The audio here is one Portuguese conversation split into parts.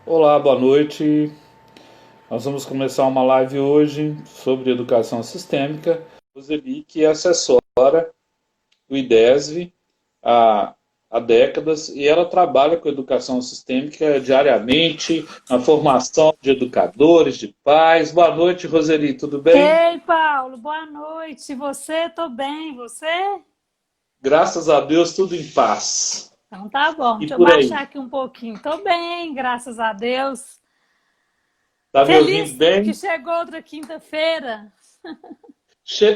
Olá, boa noite. Nós vamos começar uma live hoje sobre educação sistêmica. Roseli, que é assessora do IDESV há décadas, e ela trabalha com educação sistêmica diariamente, na formação de educadores, de pais. Boa noite, Roseli, tudo bem? Ei, Paulo, boa noite. E você? Tô bem, você? Graças a Deus, tudo em paz. Então tá bom, E deixa eu por baixar aí, aqui um pouquinho. Tô bem, graças a Deus. tá me ouvindo Feliz que bem? chegou outra quinta-feira.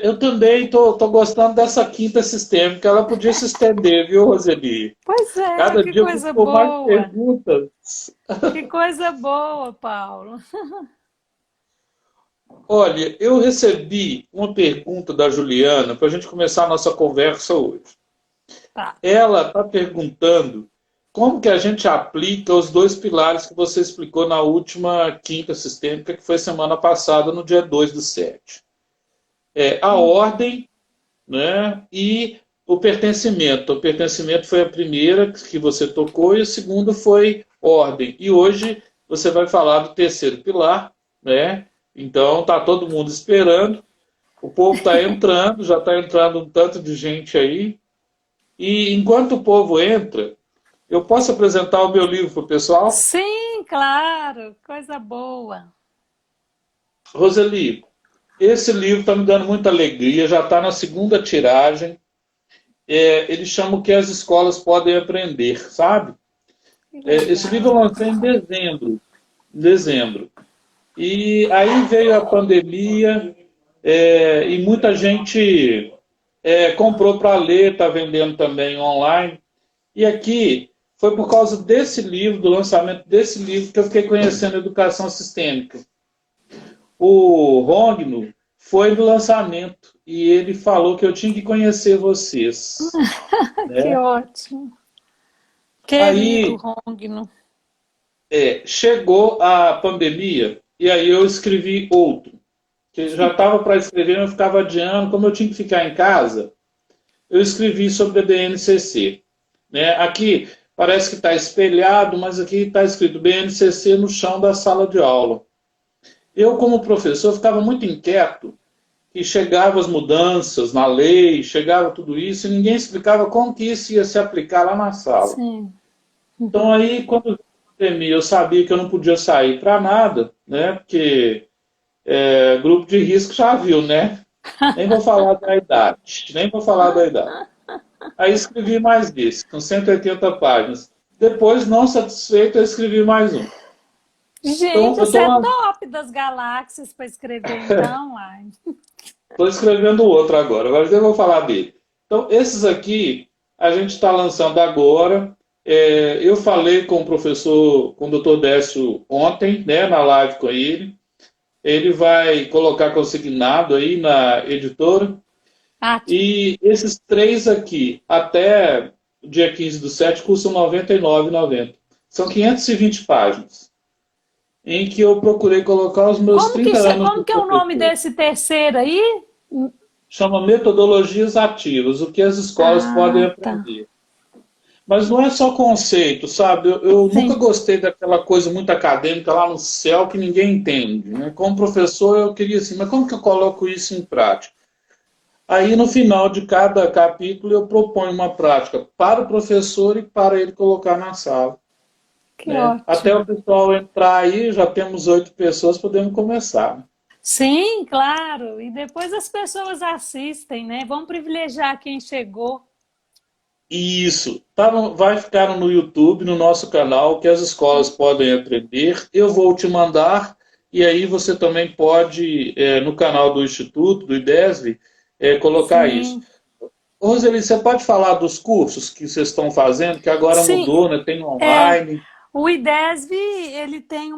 Eu também estou gostando dessa quinta sistêmica, ela podia se estender, viu, Roseli? Pois é, Cada que dia coisa com mais boa. perguntas. Que coisa boa, Paulo. Olha, eu recebi uma pergunta da Juliana para a gente começar a nossa conversa hoje. Tá. Ela está perguntando como que a gente aplica os dois pilares que você explicou na última quinta sistêmica, que foi semana passada, no dia 2 do 7. A ordem, né, e o pertencimento. O pertencimento foi a primeira que você tocou e a segunda foi ordem. E hoje você vai falar do terceiro pilar, né? Então tá todo mundo esperando. O povo está entrando, já está entrando um tanto de gente aí. E enquanto o povo entra, eu posso apresentar o meu livro para o pessoal? Sim, claro, coisa boa. Roseli, esse livro está me dando muita alegria, já está na segunda tiragem. Ele chama o que as escolas podem aprender, sabe? Que Esse livro eu legal. lancei em dezembro. Dezembro. E aí veio a pandemia e muita gente comprou para ler, está vendendo também online. E aqui foi por causa desse livro, do lançamento desse livro, que eu fiquei conhecendo educação sistêmica. O Rogno foi do lançamento e ele falou que eu tinha que conhecer vocês. Que Né? ótimo. Querido Aí Rongno. chegou a pandemia e aí eu escrevi outro, que já estava para escrever, mas eu ficava adiando, como eu tinha que ficar em casa, eu escrevi sobre a BNCC. Né? Aqui parece que está espelhado, mas aqui está escrito BNCC no chão da sala de aula. Eu, como professor, ficava muito inquieto que chegavam as mudanças na lei, chegava tudo isso, e ninguém explicava como que isso ia se aplicar lá na sala. Sim. Então aí, quando eu pandemia, eu sabia que eu não podia sair para nada, né? Porque grupo de risco já viu, né? Nem vou falar da idade, nem vou falar da idade. Aí escrevi mais desse, com 180 páginas. Depois, não satisfeito, eu escrevi mais um. Então, Gente, eu você é estou top das galáxias para escrever, então, ai. escrevendo outro agora. Agora eu vou falar dele. Então, esses aqui, a gente está lançando agora. Eu falei com o professor, com o doutor Décio ontem, né, na live com ele. Ele vai colocar consignado aí na editora. Ótimo. E esses três aqui, até o dia 15 do 7, custam R$ 99,90. São 520 páginas, em que eu procurei colocar os meus 30 anos de Como que é o nome professor. desse terceiro aí? Chama Metodologias Ativas, o que as escolas podem Ah, tá. aprender. Mas não é só conceito, sabe? Eu nunca Sim. gostei daquela coisa muito acadêmica lá no céu que ninguém entende. Né? Como professor, eu queria assim, mas como que eu coloco isso em prática? Aí, no final de cada capítulo, eu proponho uma prática para o professor e para ele colocar na sala. Que Né? Até o ótimo. pessoal entrar aí, já temos 8 pessoas, podemos começar. Sim, claro. E depois as pessoas assistem, né? Vamos privilegiar quem chegou. Isso. Vai ficar no YouTube, no nosso canal, que as escolas podem aprender. Eu vou te mandar, e aí você também pode, no canal do Instituto, do IDESV, colocar isso. Sim. Roseli, você pode falar dos cursos que vocês estão fazendo, que agora Sim, mudou, né? Tem é. online. O IDESV, ele tem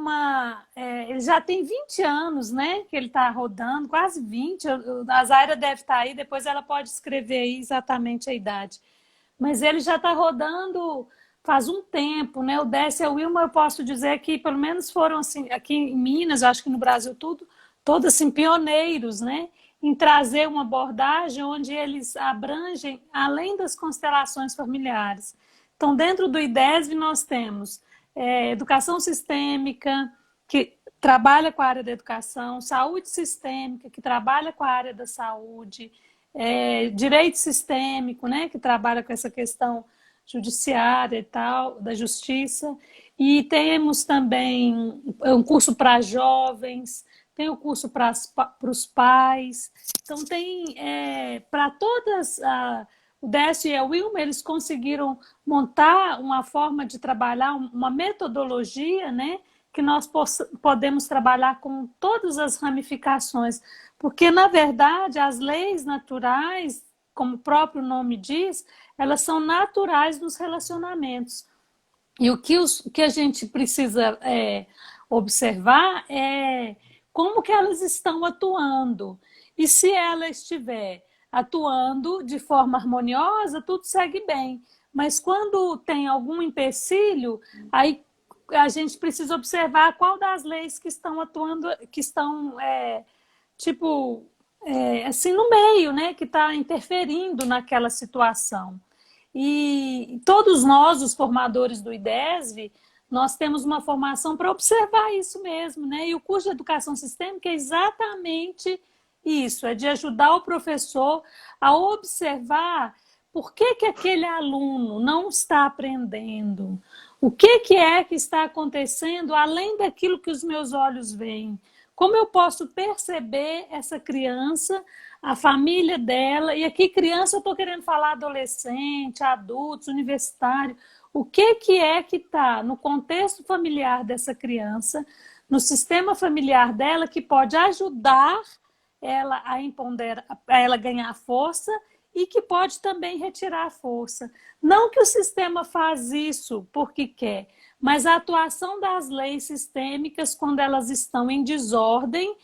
ele já tem 20 anos, né? Que ele está rodando, quase 20. A Zaira deve estar aí, depois ela pode escrever aí exatamente a idade. Mas ele já está rodando faz um tempo, né? O Décio e a Wilma, eu posso dizer que pelo menos foram assim, aqui em Minas, eu acho que no Brasil tudo, todos assim, pioneiros, né? Em trazer uma abordagem onde eles abrangem além das constelações familiares. Então, dentro do IDESV, nós temos educação sistêmica, que trabalha com a área da educação, saúde sistêmica, que trabalha com a área da saúde, direito sistêmico, né, que trabalha com essa questão judiciária e tal, da justiça, e temos também um curso para jovens, tem o curso para os pais, então tem para todas, o Décio e a Wilma, eles conseguiram montar uma forma de trabalhar, uma metodologia, né, que nós podemos trabalhar com todas as ramificações, porque, na verdade, as leis naturais, como o próprio nome diz, elas são naturais dos relacionamentos. E o que a gente precisa observar é como que elas estão atuando. E se ela estiver atuando de forma harmoniosa, tudo segue bem. Mas quando tem algum empecilho, aí a gente precisa observar qual das leis que estão atuando, que estão, assim, no meio, né, que está interferindo naquela situação. E todos nós, os formadores do IDESV, nós temos uma formação para observar isso mesmo, né? E o curso de Educação Sistêmica é exatamente isso, é de ajudar o professor a observar por que aquele aluno não está aprendendo, o que é que está acontecendo além daquilo que os meus olhos veem. Como eu posso perceber essa criança, a família dela, e aqui criança eu estou querendo falar adolescente, adultos, universitário, o que é que está no contexto familiar dessa criança, no sistema familiar dela, que pode ajudar ela a ela ganhar força e que pode também retirar a força. Não que o sistema faz isso porque quer, mas a atuação das leis sistêmicas, quando elas estão em desordem,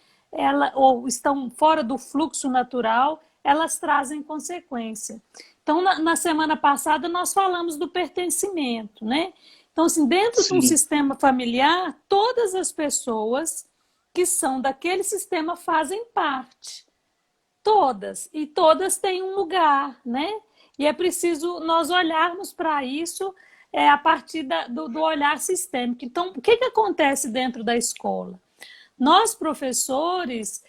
ou estão fora do fluxo natural, elas trazem consequência. Então, na semana passada, nós falamos do pertencimento, né? Então, assim, dentro de um sistema familiar, todas as pessoas que são daquele sistema fazem parte. Todas. E todas têm um lugar, né? E é preciso nós olharmos para isso a partir do olhar sistêmico. Então, o que acontece dentro da escola? Nós, professores,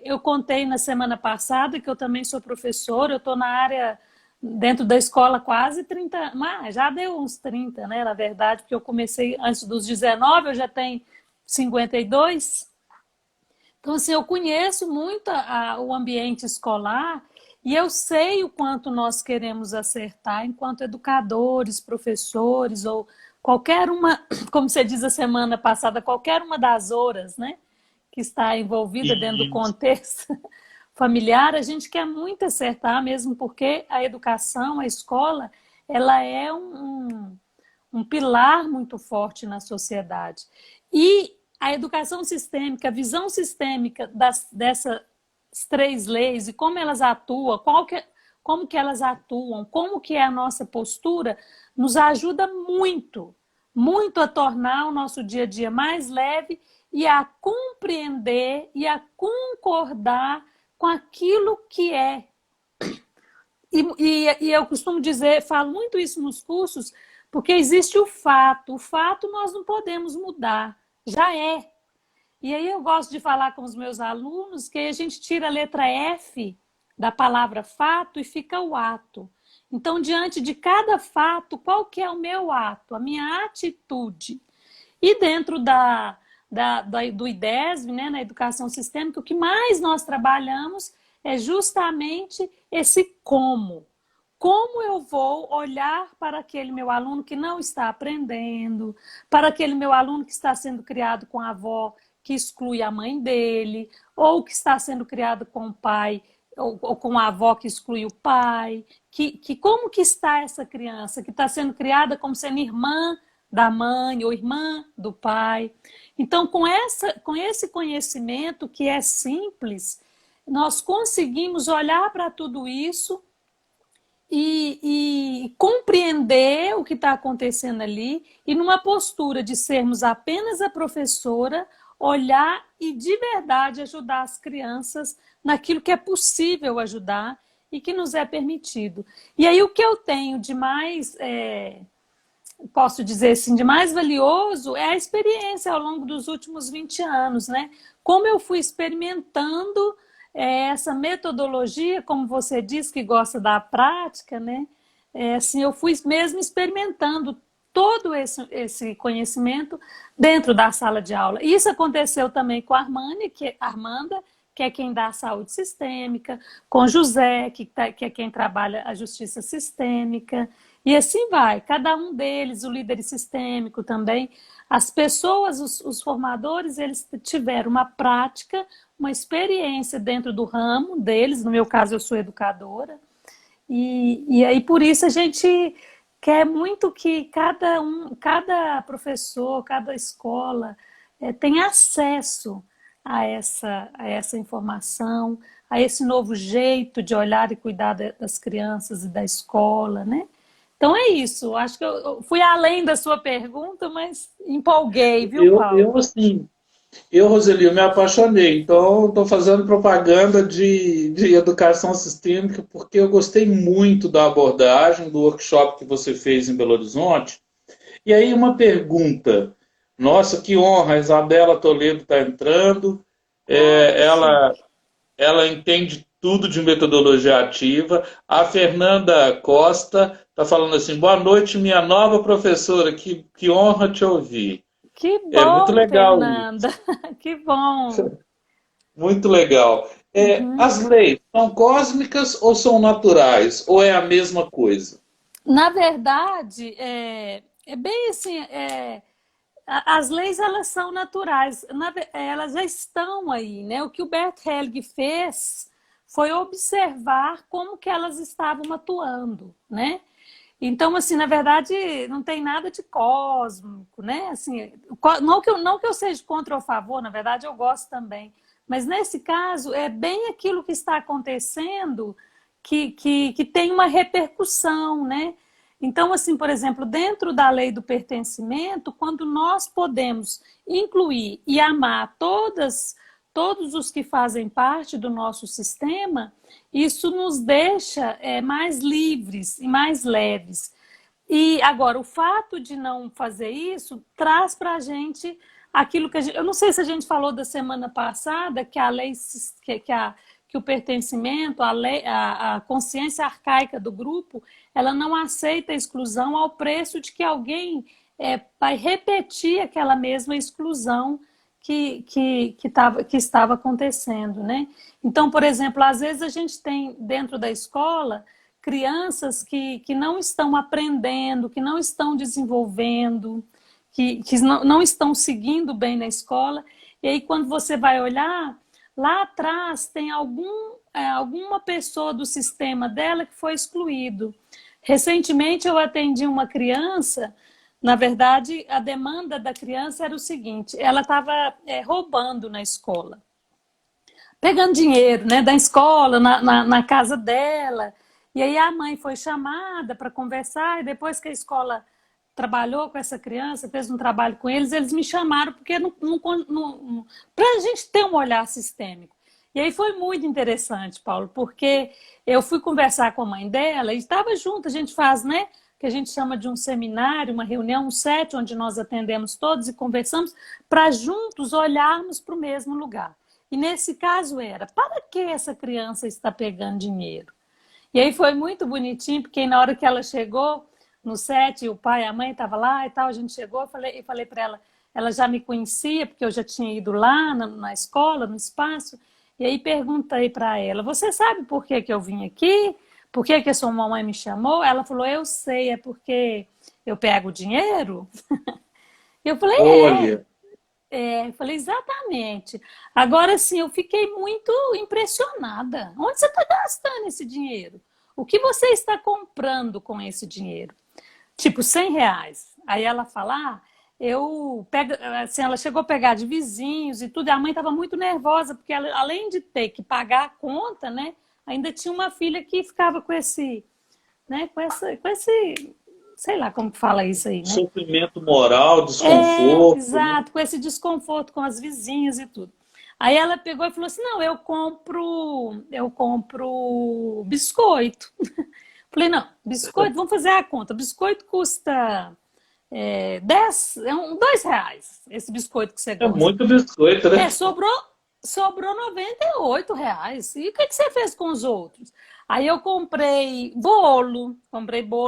eu contei na semana passada que eu também sou professora, eu estou na área, dentro da escola, quase 30, mas já deu uns 30, né, na verdade, porque eu comecei antes dos 19, eu já tenho 52. Então, assim, eu conheço muito o ambiente escolar e eu sei o quanto nós queremos acertar enquanto educadores, professores ou qualquer uma, como você diz a semana passada, qualquer uma das horas, né, que está envolvida dentro do contexto familiar, a gente quer muito acertar, mesmo porque a educação, a escola, ela é um pilar muito forte na sociedade. E a educação sistêmica, a visão sistêmica dessas 3 leis e como elas atuam, como que elas atuam, como que é a nossa postura, nos ajuda muito, muito a tornar o nosso dia a dia mais leve e a compreender e a concordar com aquilo que é. E eu costumo dizer, falo muito isso nos cursos, porque existe o fato nós não podemos mudar, já é. E aí eu gosto de falar com os meus alunos que a gente tira a letra F da palavra fato e fica o ato. Então, diante de cada fato, qual que é o meu ato, a minha atitude? E dentro do IDESV, né, na educação sistêmica, o que mais nós trabalhamos é justamente esse como. Como eu vou olhar para aquele meu aluno que não está aprendendo, para aquele meu aluno que está sendo criado com a avó que exclui a mãe dele, ou que está sendo criado com o pai, ou com a avó que exclui o pai, como que está essa criança que está sendo criada como sendo irmã da mãe ou irmã do pai. Então, com esse conhecimento que é simples, nós conseguimos olhar para tudo isso e compreender o que está acontecendo ali e numa postura de sermos apenas a professora, olhar e de verdade ajudar as crianças naquilo que é possível ajudar e que nos é permitido. E aí o que eu tenho de mais posso dizer assim, de mais valioso é a experiência ao longo dos últimos 20 anos, né? Como eu fui experimentando essa metodologia, como você diz que gosta da prática, né? Assim, eu fui mesmo experimentando todo esse conhecimento dentro da sala de aula. Isso aconteceu também com a Armanda, que é quem dá a saúde sistêmica, com José, que é quem trabalha a justiça sistêmica, e assim vai. Cada um deles, o líder sistêmico também, as pessoas, os formadores, eles tiveram uma prática, uma experiência dentro do ramo deles, no meu caso eu sou educadora, e aí por isso a gente quer muito que cada professor, cada escola tenha acesso a essa informação, a esse novo jeito de olhar e cuidar das crianças e da escola, né? Então é isso. Acho que eu fui além da sua pergunta, mas empolguei, viu, Eu Paulo? assim, Roseli, eu me apaixonei. Então, estou fazendo propaganda de educação sistêmica porque eu gostei muito da abordagem do workshop que você fez em Belo Horizonte. E aí, uma pergunta. Nossa, que honra, a Isabela Toledo está entrando. Ah, que Ela, chique. ela entende tudo de metodologia ativa. A Fernanda Costa está falando assim: boa noite, minha nova professora. Que honra te ouvir. Que É muito bom, legal isso. Fernanda. Que bom. Muito legal. Uhum. As leis são cósmicas ou são naturais? Ou é a mesma coisa? Na verdade, é bem assim, as leis elas são naturais, elas já estão aí, né? O que o Bert Helge fez foi observar como que elas estavam atuando, né? Então, assim, na verdade, não tem nada de cósmico, né? Assim, não que eu seja contra ou a favor, na verdade, eu gosto também. Mas nesse caso, é bem aquilo que está acontecendo que tem uma repercussão, né? Então, assim, por exemplo, dentro da lei do pertencimento, quando nós podemos incluir e amar todos os que fazem parte do nosso sistema, isso nos deixa mais livres e mais leves. E agora, o fato de não fazer isso traz para a gente aquilo que a gente. Eu não sei se a gente falou da semana passada que a lei, que o pertencimento, a consciência arcaica do grupo, ela não aceita a exclusão ao preço de que alguém vai repetir aquela mesma exclusão que estava acontecendo, né? Então, por exemplo, às vezes a gente tem dentro da escola crianças que não estão aprendendo, que não estão desenvolvendo, que não estão seguindo bem na escola, e aí quando você vai olhar, lá atrás tem alguma pessoa do sistema dela que foi excluído. Recentemente eu atendi uma criança. Na verdade, a demanda da criança era o seguinte: ela estava roubando na escola, pegando dinheiro, né, da escola, na casa dela. E aí a mãe foi chamada para conversar, e depois que a escola trabalhou com essa criança, fez um trabalho com eles me chamaram porque para a gente ter um olhar sistêmico. E aí foi muito interessante, Paulo, porque eu fui conversar com a mãe dela e estava junto, a gente faz, né? Que a gente chama de um seminário, uma reunião, um set, onde nós atendemos todos e conversamos para juntos olharmos para o mesmo lugar. E nesse caso era, para que essa criança está pegando dinheiro? E aí foi muito bonitinho, porque na hora que ela chegou no set, o pai e a mãe estavam lá e tal, a gente chegou, eu falei para ela, ela já me conhecia, porque eu já tinha ido lá na escola, no espaço, e aí perguntei para ela, você sabe por que eu vim aqui? Por que a sua mamãe me chamou? Ela falou, eu sei, é porque eu pego dinheiro? Eu falei, Olha, eu falei, exatamente. Agora sim, eu fiquei muito impressionada. Onde você está gastando esse dinheiro? O que você está comprando com esse dinheiro? Tipo, R$ 100. Aí ela fala, eu pego, assim, ela chegou a pegar de vizinhos e tudo, e a mãe estava muito nervosa, porque ela, além de ter que pagar a conta, né, ainda tinha uma filha que ficava com esse, né, com esse, sei lá como que fala isso aí, né? sofrimento moral, desconforto, né? Exato, com esse desconforto com as vizinhas e tudo. Aí ela pegou e falou assim: não, eu compro biscoito. Falei, não, biscoito, vamos fazer a conta. Biscoito custa R$ 2 esse biscoito que você É gosta. muito biscoito, né? Sobrou R$ 98. E o que você fez com os outros? Aí eu comprei bolo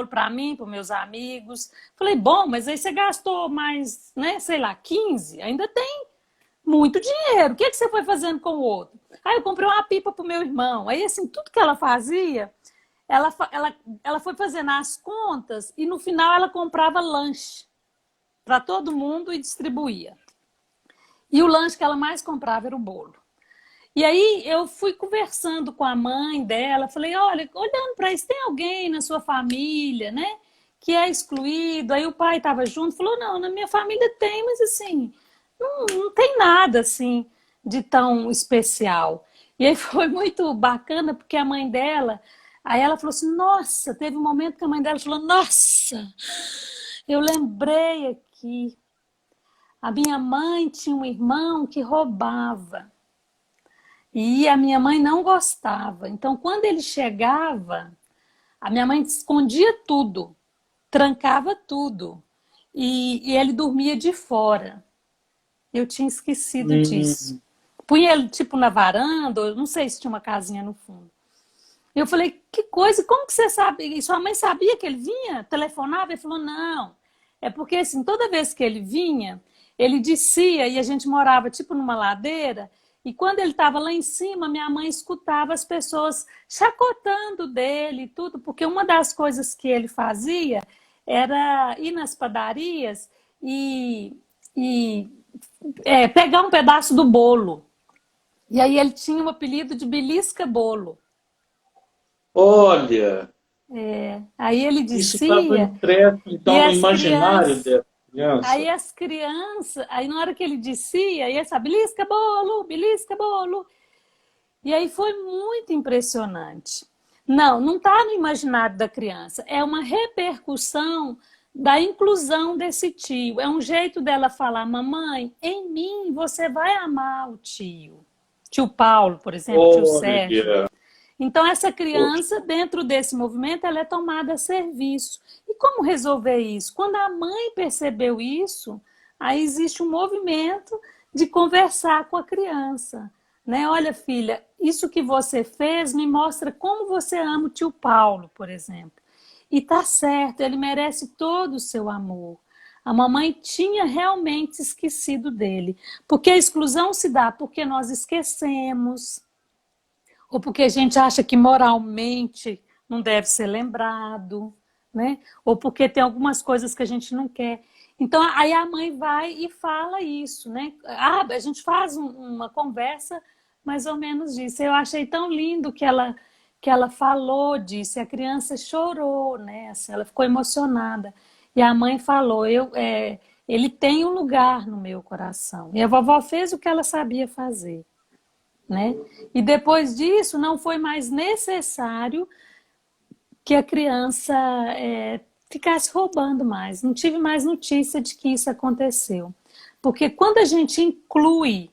para mim, para meus amigos. Falei, bom, mas aí você gastou mais, né, sei lá, 15, ainda tem muito dinheiro. O que você foi fazendo com o outro? Aí eu comprei uma pipa para o meu irmão. Aí, assim, tudo que ela fazia, ela foi fazendo as contas e no final ela comprava lanche para todo mundo e distribuía. E o lanche que ela mais comprava era o bolo. E aí eu fui conversando com a mãe dela, falei, olha, olhando para isso, tem alguém na sua família, né, que é excluído? Aí o pai estava junto, falou, não, na minha família tem, mas assim, não tem nada assim de tão especial. E aí foi muito bacana, porque a mãe dela, aí ela falou assim, nossa, teve um momento que a mãe dela falou, nossa, eu lembrei aqui, a minha mãe tinha um irmão que roubava. E a minha mãe não gostava. Então, quando ele chegava, a minha mãe escondia tudo, trancava tudo. E ele dormia de fora. Eu tinha esquecido disso. Hum. Punha ele, tipo, na varanda, eu não sei se tinha uma casinha no fundo. Eu falei, que coisa, como que você sabe? E sua mãe sabia que ele vinha? Telefonava? Ele falou, não. É porque, assim, toda vez que ele vinha, ele descia e a gente morava, tipo, numa ladeira. E quando ele estava lá em cima, minha mãe escutava as pessoas chacotando dele e tudo, porque uma das coisas que ele fazia era ir nas padarias e pegar um pedaço do bolo. E aí ele tinha o apelido de belisca-bolo. Olha, Aí ele isso estava descia impresso, e então, no as imaginário crianças. dessa criança. Aí na hora que ele descia, ia essa belisca-bolo, belisca-bolo. E aí foi muito impressionante. Não está no imaginário da criança. É uma repercussão da inclusão desse tio. É um jeito dela falar, mamãe, em mim você vai amar o tio. Tio Paulo, por exemplo, tio Sérgio. Olha, Então, essa poxa, criança, dentro desse movimento, ela é tomada a serviço. E como resolver isso? Quando a mãe percebeu isso, aí existe um movimento de conversar com a criança. Né? Olha, filha, isso que você fez me mostra como você ama o tio Paulo, por exemplo. E tá certo, ele merece todo o seu amor. A mamãe tinha realmente esquecido dele. Porque a exclusão se dá porque nós esquecemos, ou porque a gente acha que moralmente não deve ser lembrado, né? Ou porque tem algumas coisas que a gente não quer. Então, aí a mãe vai e fala isso, né? A gente faz uma conversa mais ou menos disso. Eu achei tão lindo que ela falou disso, e a criança chorou, né? Assim, ela ficou emocionada. E a mãe falou, ele tem um lugar no meu coração. E a vovó fez o que ela sabia fazer. Né? E depois disso, não foi mais necessário que a criança ficasse roubando mais. Não tive mais notícia de que isso aconteceu. Porque quando a gente inclui,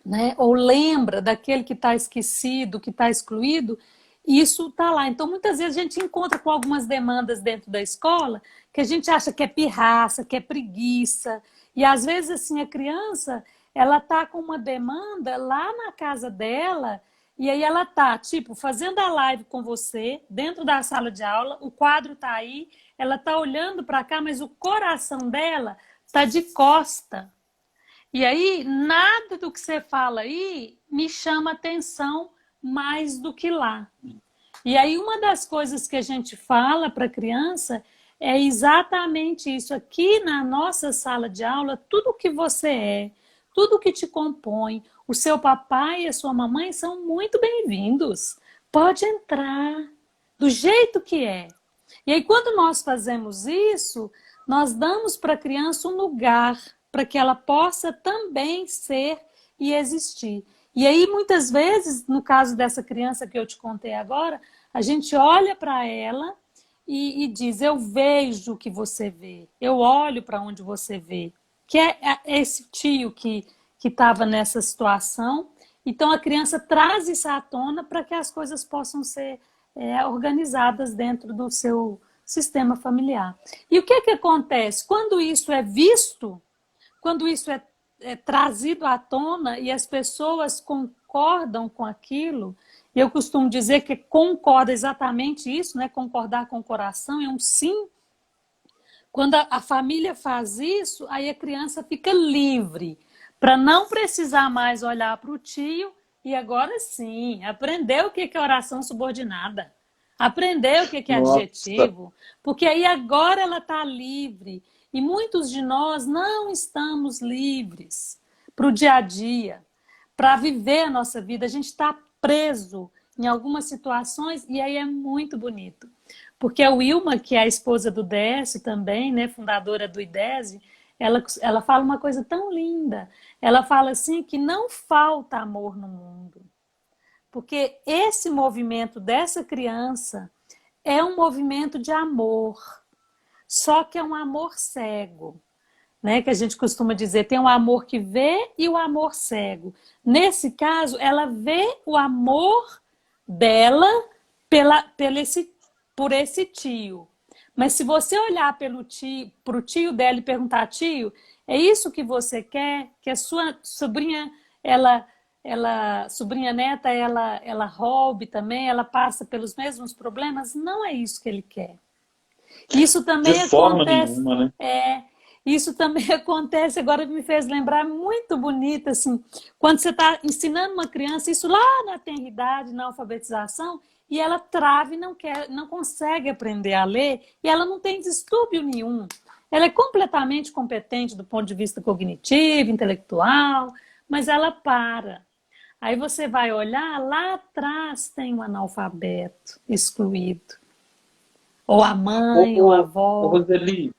né, ou lembra daquele que está esquecido, que está excluído, isso está lá. Então, muitas vezes a gente encontra com algumas demandas dentro da escola que a gente acha que é pirraça, que é preguiça. E às vezes, assim, a criança, ela está com uma demanda lá na casa dela, e aí ela está, tipo, fazendo a live com você, dentro da sala de aula, o quadro está aí, ela está olhando para cá, mas o coração dela está de costa. E aí, nada do que você fala aí me chama atenção mais do que lá. E aí, uma das coisas que a gente fala para a criança é exatamente isso. Aqui na nossa sala de aula, tudo que você é, tudo que te compõe, o seu papai e a sua mamãe são muito bem-vindos. Pode entrar, do jeito que é. E aí, quando nós fazemos isso, nós damos para a criança um lugar para que ela possa também ser e existir. E aí, muitas vezes, no caso dessa criança que eu te contei agora, a gente olha para ela e diz, eu vejo o que você vê, eu olho para onde você vê, que é esse tio que estava nessa situação. Então, a criança traz isso à tona para que as coisas possam ser organizadas dentro sistema familiar. E o que que acontece? Quando isso é visto, quando isso é trazido à tona e as pessoas concordam com aquilo, e eu costumo dizer que concorda exatamente isso, né? Concordar com o coração é um sim. Quando a família faz isso, aí a criança fica livre para não precisar mais olhar para o tio e agora sim, aprender o que é oração subordinada, aprender o que é Nossa, adjetivo, porque aí agora ela está livre. E muitos de nós não estamos livres para o dia a dia, para viver a nossa vida. A gente está preso em algumas situações e aí é muito bonito. Porque a Wilma, que é a esposa do Décio também, né, fundadora do IDESE, ela fala uma coisa tão linda. Ela fala assim que não falta amor no mundo. Porque esse movimento dessa criança é um movimento de amor. Só que é um amor cego, né? Que a gente costuma dizer, tem o amor que vê e o amor cego. Nesse caso, ela vê o amor dela por esse tio. Mas se você olhar para o tio dela e perguntar, tio, é isso que você quer? Que a sua sobrinha, sobrinha neta, ela roube também, ela passa pelos mesmos problemas? Não é isso que ele quer. Isso de também forma acontece, nenhuma, né? isso também acontece, agora me fez lembrar muito bonito, assim, quando você está ensinando uma criança, isso lá na tenridade, na alfabetização, e ela trava e não consegue aprender a ler, e ela não tem distúrbio nenhum. Ela é completamente competente do ponto de vista cognitivo, intelectual, mas ela para. Aí você vai olhar, lá atrás tem um analfabeto excluído. Ou a Ô, mãe, ou a ô, ô, avó. Roseli,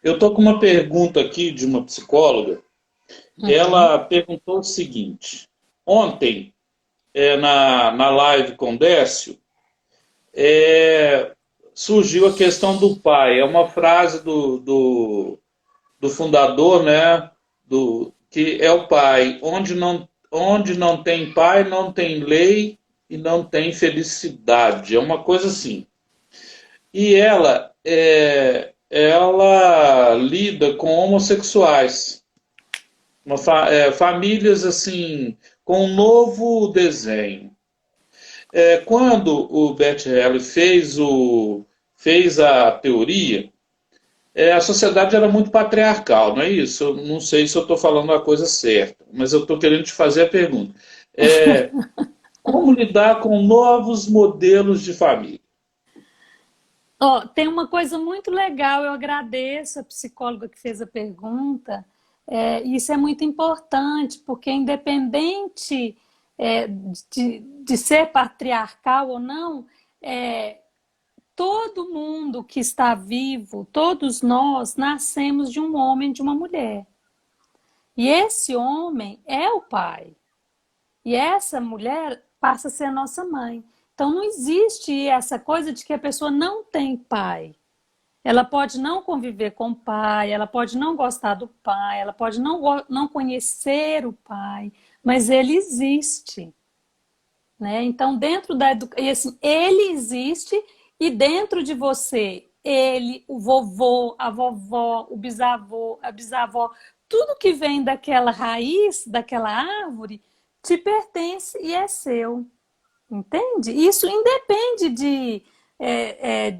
eu estou com uma pergunta aqui de uma psicóloga. Uhum. Ela perguntou o seguinte: ontem, na live com o Décio, é, surgiu a questão do pai. É uma frase do fundador, né? Que é o pai. Onde não tem pai, não tem lei e não tem felicidade. É uma coisa assim. E ela lida com homossexuais, famílias assim, com um novo desenho. Quando o Bert Helly fez a teoria, a sociedade era muito patriarcal, não é isso? Eu não sei se eu estou falando a coisa certa, mas eu estou querendo te fazer a pergunta. Como lidar com novos modelos de família? Ó, tem uma coisa muito legal, eu agradeço a psicóloga que fez a pergunta. Isso é muito importante, porque independente de ser patriarcal ou não, todo mundo que está vivo, todos nós nascemos de um homem e de uma mulher. E esse homem é o pai. E essa mulher passa a ser a nossa mãe. Então não existe essa coisa de que a pessoa não tem pai. Ela pode não conviver com o pai, ela pode não gostar do pai, ela pode não conhecer o pai, mas ele existe. Né? Então, dentro da educação, assim, ele existe e dentro de você, ele, o vovô, a vovó, o bisavô, a bisavó, tudo que vem daquela raiz, daquela árvore, te pertence e é seu. Entende? Isso independe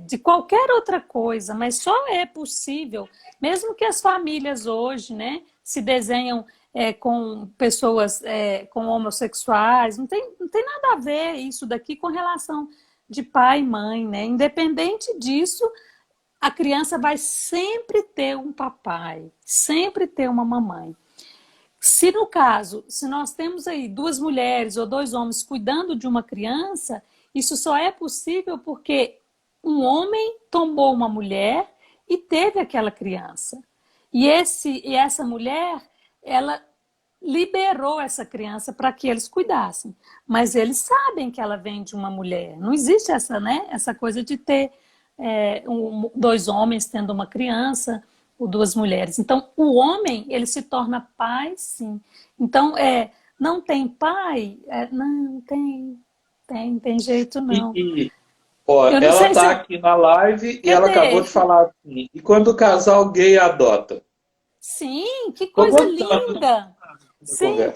de qualquer outra coisa, mas só é possível, mesmo que as famílias hoje, né, se desenham com pessoas com homossexuais, não tem nada a ver isso daqui com relação de pai e mãe, né? Independente disso, a criança vai sempre ter um papai, sempre ter uma mamãe. Se no caso, se nós temos aí duas mulheres ou dois homens cuidando de uma criança, isso só é possível porque um homem tomou uma mulher e teve aquela criança. E essa mulher, ela liberou essa criança para que eles cuidassem. Mas eles sabem que ela vem de uma mulher. Não existe essa coisa de ter dois homens tendo uma criança ou duas mulheres. Então, o homem, ele se torna pai, sim. Então, não tem pai? Não, tem jeito não. Ó, Eu não ela sei se está eu... aqui na live e ela acabou Cadê? de falar assim, e quando o casal gay adota? Sim, que Estou coisa gostando linda! da Sim, conversa.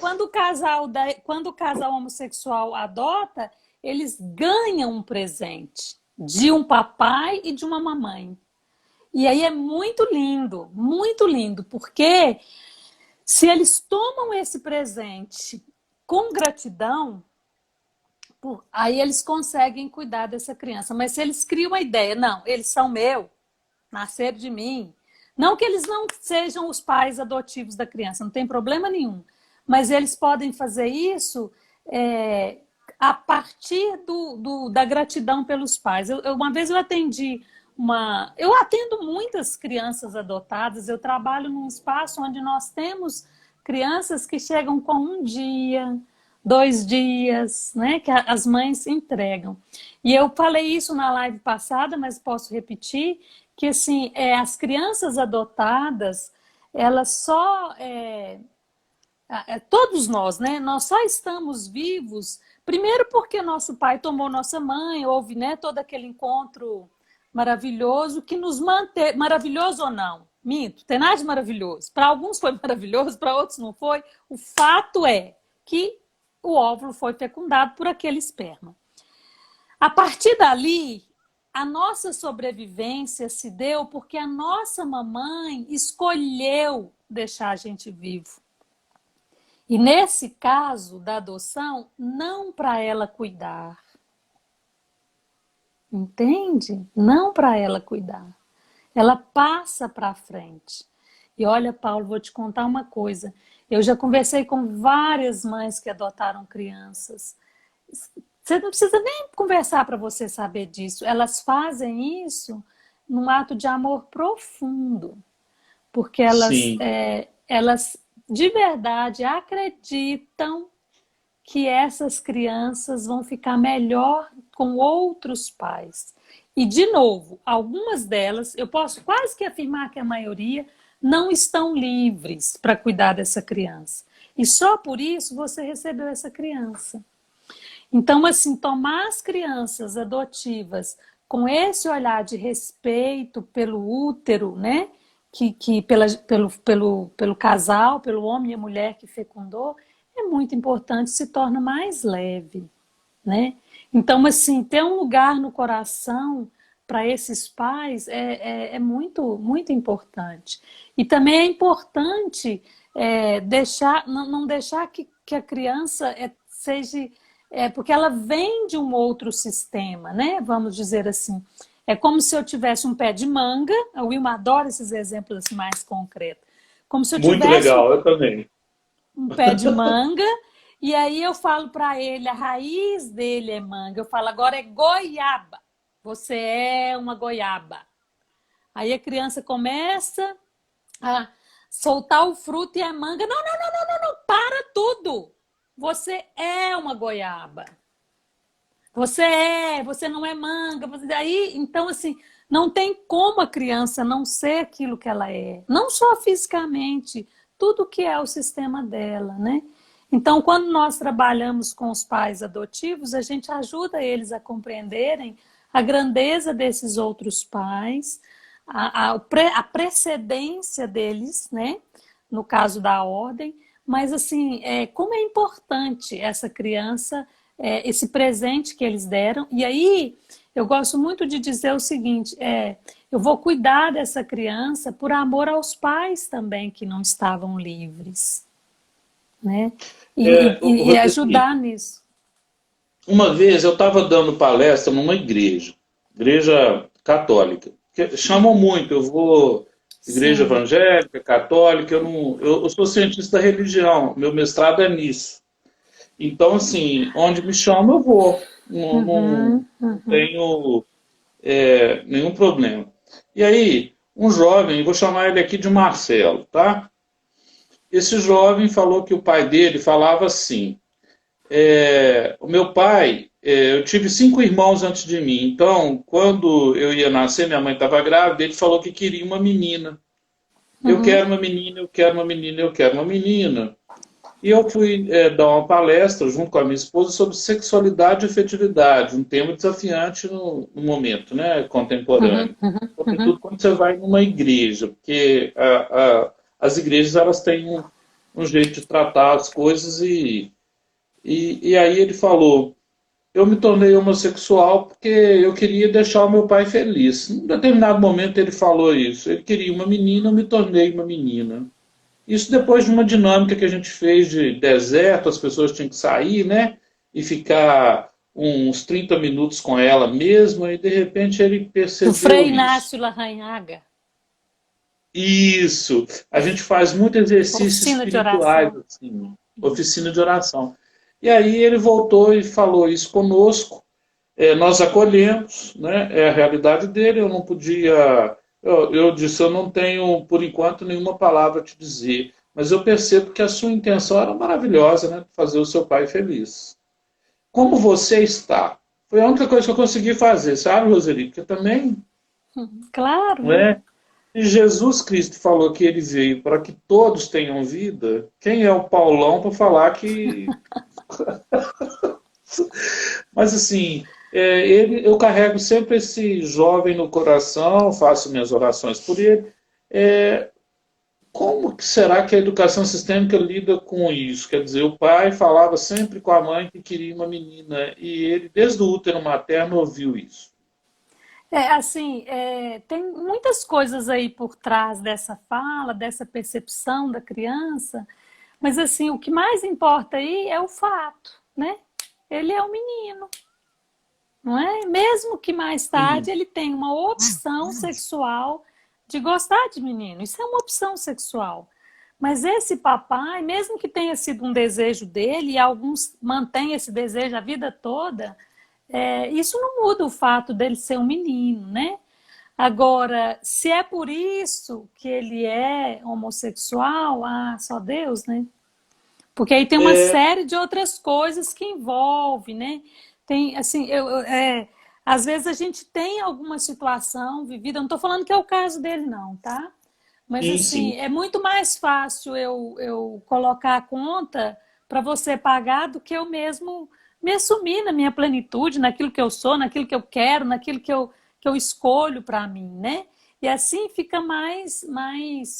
quando o casal homossexual adota, eles ganham um presente de um papai e de uma mamãe. E aí é muito lindo, porque se eles tomam esse presente com gratidão, aí eles conseguem cuidar dessa criança. Mas se eles criam a ideia, não, eles são meu, nasceram de mim. Não que eles não sejam os pais adotivos da criança, não tem problema nenhum. Mas eles podem fazer isso a partir da gratidão pelos pais. Uma vez eu atendi eu atendo muitas crianças adotadas, eu trabalho num espaço onde nós temos crianças que chegam com um dia, 2 dias, né, que as mães entregam. E eu falei isso na live passada, mas posso repetir, que assim, as crianças adotadas, elas só... todos nós, né? Nós só estamos vivos, primeiro porque nosso pai tomou nossa mãe, houve, né, todo aquele encontro maravilhoso que nos manteve, maravilhoso ou não, minto, tem nada de maravilhoso. Para alguns foi maravilhoso, para outros não foi. O fato é que o óvulo foi fecundado por aquele esperma. A partir dali, a nossa sobrevivência se deu porque a nossa mamãe escolheu deixar a gente vivo. E nesse caso da adoção, não para ela cuidar. Entende? Não para ela cuidar. Ela passa para frente. E olha, Paulo, vou te contar uma coisa. Eu já conversei com várias mães que adotaram crianças. Você não precisa nem conversar para você saber disso. Elas fazem isso num ato de amor profundo. Porque Sim, elas de verdade acreditam que essas crianças vão ficar melhor com outros pais. E, de novo, algumas delas, eu posso quase que afirmar que a maioria, não estão livres para cuidar dessa criança. E só por isso você recebeu essa criança. Então, assim, tomar as crianças adotivas com esse olhar de respeito pelo útero, né? Pelo casal, pelo homem e a mulher que fecundou, é muito importante, se torna mais leve, né? Então, assim, ter um lugar no coração para esses pais é muito, muito importante. E também é importante não deixar que a criança seja... porque ela vem de um outro sistema, né? Vamos dizer assim. É como se eu tivesse um pé de manga, a Wilma adora esses exemplos assim, mais concretos. Como se eu muito tivesse legal, eu também. um pé de manga, e aí eu falo para ele, a raiz dele é manga. Eu falo, agora é goiaba. Você é uma goiaba. Aí a criança começa a soltar o fruto e a manga. Não, não, não, não, não, não, para tudo. Você é uma goiaba. Você não é manga. Aí, então, assim, não tem como a criança não ser aquilo que ela é. Não só fisicamente, tudo que é o sistema dela, né? Então, quando nós trabalhamos com os pais adotivos, a gente ajuda eles a compreenderem a grandeza desses outros pais, a precedência deles, né? No caso da ordem, mas assim, como é importante essa criança, esse presente que eles deram. E aí, eu gosto muito de dizer o seguinte, eu vou cuidar dessa criança por amor aos pais também que não estavam livres, né? E Roseli, ajudar nisso. uma vez eu estava dando palestra numa igreja católica, que chamam muito, eu vou igreja Sim. evangélica, católica, eu sou cientista da religião, meu mestrado é nisso. Então, assim, onde me chama eu vou, Uhum, não uhum, tenho nenhum problema. E aí, um jovem, vou chamar ele aqui de Marcelo, tá? Esse jovem falou que o pai dele falava assim, o meu pai, eu tive 5 irmãos antes de mim, então, quando eu ia nascer, minha mãe estava grávida, ele falou que queria uma menina. Eu uhum, quero uma menina, eu quero uma menina, eu quero uma menina. E eu fui dar uma palestra junto com a minha esposa sobre sexualidade e afetividade, um tema desafiante no momento, né, Uhum, contemporâneo. uhum, uhum. Sobretudo quando você vai numa igreja, porque as igrejas elas têm um jeito de tratar as coisas e aí ele falou, eu me tornei homossexual porque eu queria deixar o meu pai feliz. Em um determinado momento ele falou isso. Ele queria uma menina, eu me tornei uma menina. Isso depois de uma dinâmica que a gente fez de deserto, as pessoas tinham que sair, né? E ficar uns 30 minutos com ela mesma, e de repente ele Do Frei percebeu isso. Inácio Larranhaga, Isso. A gente faz muito exercícios oficina de espirituais, oração. assim, oficina de oração. E aí ele voltou e falou isso conosco. Nós acolhemos, né? É a realidade dele. Eu não podia. Eu disse, eu não tenho, por enquanto, nenhuma palavra a te dizer. Mas eu percebo que a sua intenção era maravilhosa, né? Fazer o seu pai feliz. Como você está? Foi a única coisa que eu consegui fazer, sabe, Roseli? Porque também, Claro, não né? é? Se Jesus Cristo falou que ele veio para que todos tenham vida, quem é o Paulão para falar que. Mas assim, eu carrego sempre esse jovem no coração, faço minhas orações por ele. É, como que será que a educação sistêmica lida com isso? Quer dizer, o pai falava sempre com a mãe que queria uma menina, e ele, desde o útero materno, ouviu isso. Assim, tem muitas coisas aí por trás dessa fala, dessa percepção da criança, mas assim, o que mais importa aí é o fato, né? Ele é um menino, não é? Mesmo que mais tarde Sim, ele tenha uma opção sexual de gostar de menino, isso é uma opção sexual. Mas esse papai, mesmo que tenha sido um desejo dele, e alguns mantêm esse desejo a vida toda, isso não muda o fato dele ser um menino, né? Agora, se é por isso que ele é homossexual, só Deus, né? Porque aí tem uma é, série de outras coisas que envolve, né? Tem, assim, às vezes a gente tem alguma situação vivida, eu não estou falando que é o caso dele, não, tá? Mas, sim, assim, sim, é muito mais fácil eu colocar a conta para você pagar do que eu mesmo me assumir na minha plenitude, naquilo que eu sou, naquilo que eu quero, naquilo que eu escolho para mim, né? E assim fica mais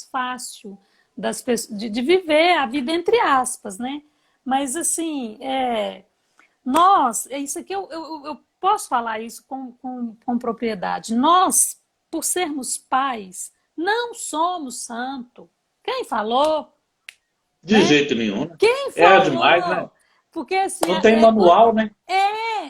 fácil de viver a vida entre aspas, né? Mas, assim, isso aqui eu posso falar isso com propriedade. Nós, por sermos pais, não somos santo. Quem falou, de né? jeito nenhum, né? Quem É demais, né? falou? Porque assim, Não tem manual, né?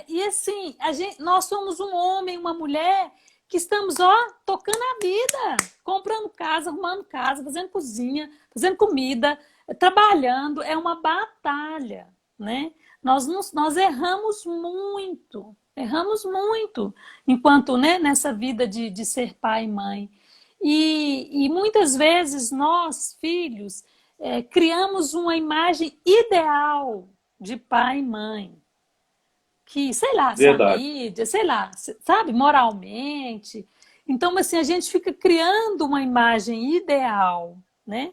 e assim, nós somos um homem, uma mulher que estamos, ó, tocando a vida, comprando casa, arrumando casa, fazendo cozinha, fazendo comida, trabalhando, é uma batalha, né? Nós erramos muito, enquanto, né, nessa vida de ser pai e mãe. E muitas vezes nós, filhos, criamos uma imagem ideal de pai e mãe, que, sei lá, se a Verdade. mídia, sei lá, sabe, moralmente. Então, assim, a gente fica criando uma imagem ideal, né?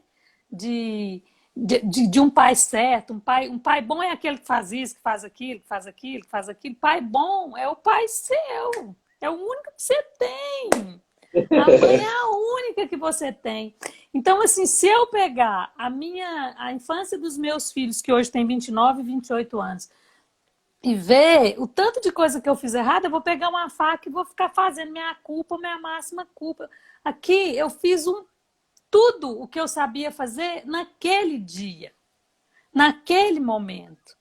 De, de um pai certo, um pai bom é aquele que faz isso, que faz aquilo, que faz aquilo, que faz aquilo. Pai bom é o pai seu, é o único que você tem. A mãe é a única que você tem. Então, assim, se eu pegar a infância dos meus filhos, que hoje têm 29 e 28 anos, e ver o tanto de coisa que eu fiz errado, eu vou pegar uma faca e vou ficar fazendo minha culpa, minha máxima culpa. Aqui eu fiz tudo o que eu sabia fazer naquele dia, naquele momento.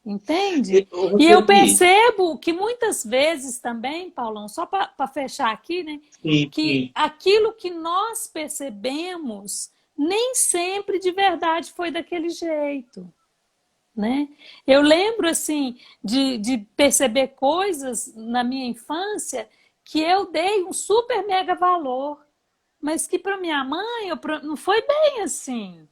Entende? E eu Roseli, percebo que muitas vezes também, Paulão, só para fechar aqui, né? sim, Que sim, aquilo que nós percebemos nem sempre de verdade foi daquele jeito, né? Eu lembro, assim, de perceber coisas na minha infância que eu dei um super mega valor, mas que para minha mãe não foi bem assim.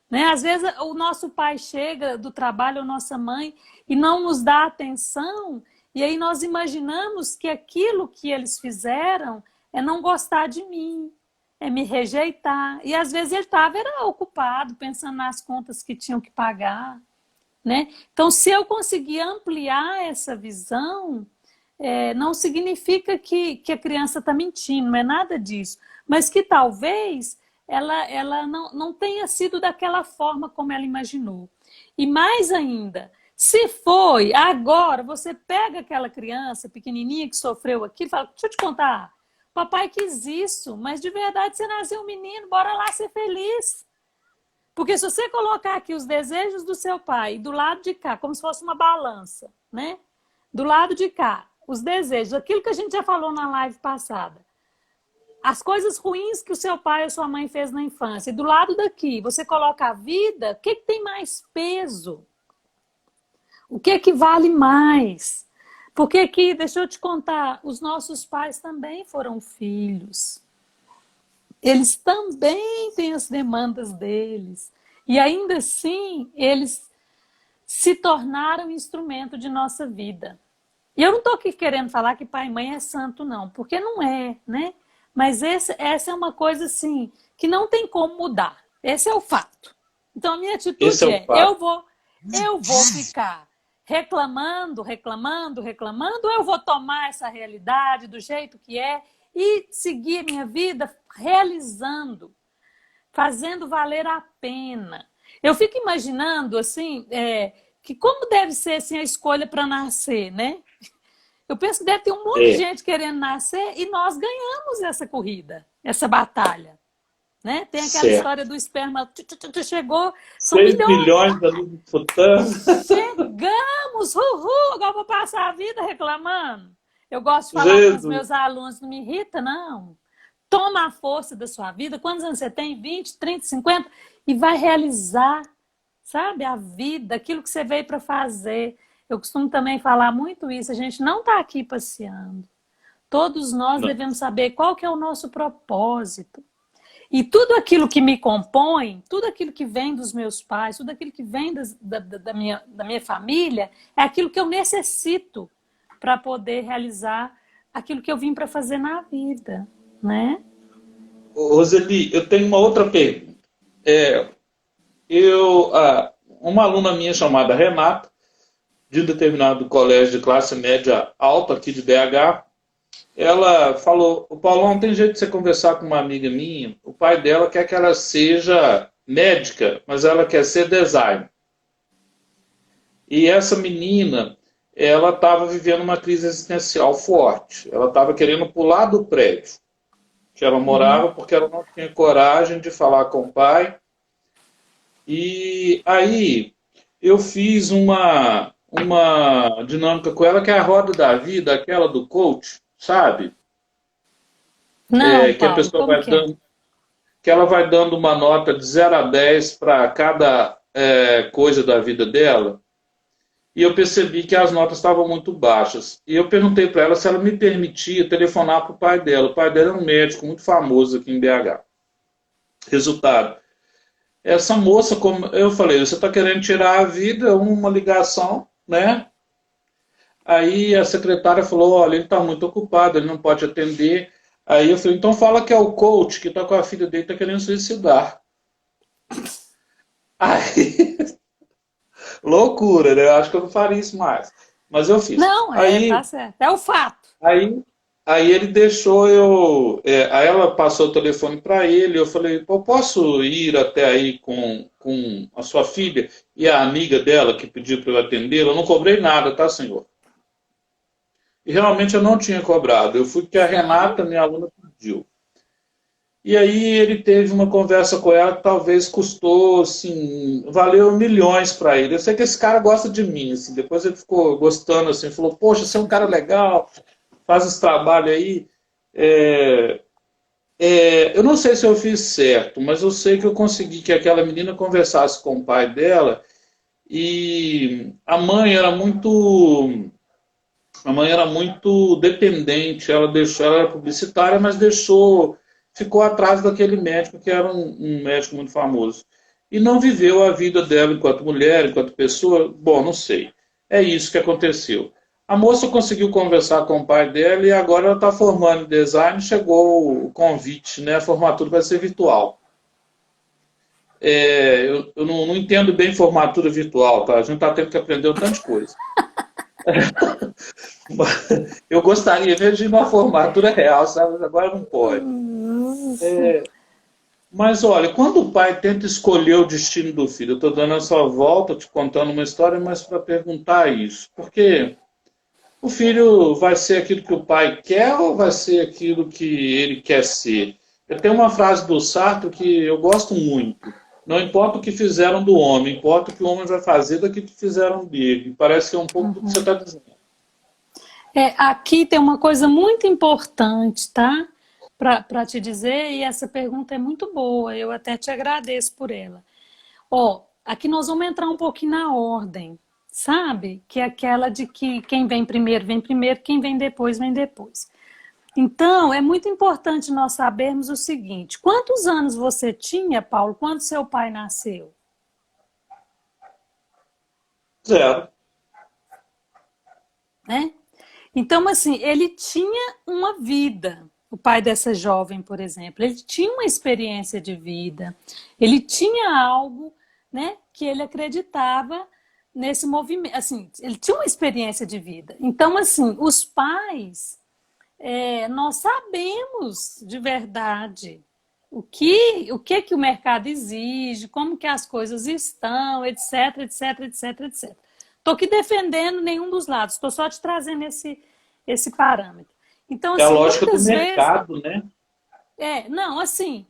Né? Às vezes o nosso pai chega do trabalho, a nossa mãe, e não nos dá atenção, e aí nós imaginamos que aquilo que eles fizeram é não gostar de mim. é me rejeitar. E às vezes ele estava ocupado, pensando nas contas que tinham que pagar, né? Então, se eu conseguir ampliar essa visão, não significa que a criança está mentindo, não é nada disso. Mas que talvez ela não tenha sido daquela forma como ela imaginou. E mais ainda, se foi, agora você pega aquela criança pequenininha que sofreu aquilo e fala, deixa eu te contar, papai quis isso, mas de verdade você nasceu um menino, bora lá ser feliz. Porque se você colocar aqui os desejos do seu pai e do lado de cá, como se fosse uma balança, né? Do lado de cá, os desejos, aquilo que a gente já falou na live passada, as coisas ruins que o seu pai ou sua mãe fez na infância, e do lado daqui, você coloca a vida, o que tem mais peso? O que vale mais? Porque que, deixa eu te contar, os nossos pais também foram filhos. Eles também têm as demandas deles. E ainda assim, eles se tornaram instrumento de nossa vida. E eu não estou aqui querendo falar que pai e mãe é santo, não, porque não é, né? Mas essa é uma coisa, assim, que não tem como mudar. Esse é o fato. Então, a minha atitude eu vou ficar reclamando, ou eu vou tomar essa realidade do jeito que é e seguir a minha vida realizando, fazendo valer a pena. Eu fico imaginando, assim, que como deve ser assim, a escolha para nascer, né? Eu penso que deve ter um monte de gente querendo nascer e nós ganhamos essa corrida, essa batalha. Né? Tem aquela história do esperma, chegou, são 6 milhões ali disputando. Chegamos, uhul, agora vou passar a vida reclamando. Eu gosto de falar com os meus alunos, não me irrita, não. Toma a força da sua vida, quantos anos você tem? 20, 30, 50, e vai realizar, sabe, a vida, aquilo que você veio para fazer. Eu costumo também falar muito isso, a gente não está aqui passeando. Todos nós devemos saber qual que é o nosso propósito. E tudo aquilo que me compõe, tudo aquilo que vem dos meus pais, tudo aquilo que vem da minha família, é aquilo que eu necessito para poder realizar aquilo que eu vim para fazer na vida, né? Roseli, eu tenho uma outra pergunta. Uma aluna minha chamada Renata, de um determinado colégio de classe média alta aqui de BH, ela falou, o Paulão, tem jeito de você conversar com uma amiga minha, o pai dela quer que ela seja médica, mas ela quer ser designer. E essa menina, ela estava vivendo uma crise existencial forte, ela estava querendo pular do prédio que ela morava, porque ela não tinha coragem de falar com o pai. E aí eu fiz uma dinâmica com ela, que é a roda da vida, aquela do coach, sabe? Não, que a pessoa vai dando, que ela vai dando uma nota de 0 a 10 para cada coisa da vida dela. E eu percebi que as notas estavam muito baixas. E eu perguntei para ela se ela me permitia telefonar para o pai dela. O pai dela é um médico muito famoso aqui em BH. Resultado, essa moça, como eu falei, você está querendo tirar a vida, uma ligação, né? Aí a secretária falou, olha, ele está muito ocupado, ele não pode atender. Aí eu falei, então fala que é o coach que está com a filha dele, está querendo suicidar. Aí, loucura, né? Eu acho que eu não faria isso mais. Mas eu fiz. Não, tá certo. É o fato. Aí ele deixou aí ela passou o telefone para ele, eu falei, eu posso ir até aí com a sua filha e a amiga dela que pediu para eu atendê-la? Eu não cobrei nada, tá, senhor? E realmente eu não tinha cobrado. Eu fui porque a Renata, minha aluna, pediu. E aí ele teve uma conversa com ela que talvez custou, assim, valeu milhões para ele. Eu sei que esse cara gosta de mim, assim. Depois ele ficou gostando, assim, falou, poxa, você é um cara legal, faz esse trabalho aí. Eu não sei se eu fiz certo, mas eu sei que eu consegui que aquela menina conversasse com o pai dela e a mãe era muito dependente, ela era publicitária, mas ficou atrás daquele médico que era um médico muito famoso. E não viveu a vida dela enquanto mulher, enquanto pessoa, bom, não sei. É isso que aconteceu. A moça conseguiu conversar com o pai dela e agora ela está formando em design, chegou o convite, né? A formatura vai ser virtual. Eu não entendo bem formatura virtual, tá? A gente está tendo que aprender um tanto de coisa. Eu gostaria mesmo de uma formatura real, sabe? Agora não pode. Mas olha, quando o pai tenta escolher o destino do filho, eu estou dando essa volta, te contando uma história, mas para perguntar isso. Porque o filho vai ser aquilo que o pai quer ou vai ser aquilo que ele quer ser? Eu tenho uma frase do Sartre que eu gosto muito. Não importa o que fizeram do homem, importa o que o homem vai fazer daquilo que fizeram dele. Parece que é um pouco do que você está dizendo. Aqui tem uma coisa muito importante, tá? Para te dizer, e essa pergunta é muito boa, eu até te agradeço por ela. Aqui nós vamos entrar um pouquinho na ordem, sabe? Que é aquela de que quem vem primeiro, quem vem depois, vem depois. Então, é muito importante nós sabermos o seguinte: quantos anos você tinha, Paulo, quando seu pai nasceu? 0. Né? Então, assim, ele tinha uma vida, o pai dessa jovem, por exemplo, ele tinha uma experiência de vida, ele tinha algo, né, que ele acreditava nesse movimento, assim, ele tinha uma experiência de vida. Então, assim, os pais, nós sabemos de verdade o que o mercado exige, como que as coisas estão, etc, etc, etc, etc. Estou aqui defendendo nenhum dos lados, estou só te trazendo esse parâmetro. Então, É a assim, lógica do muitas vezes... mercado, né? Não, assim,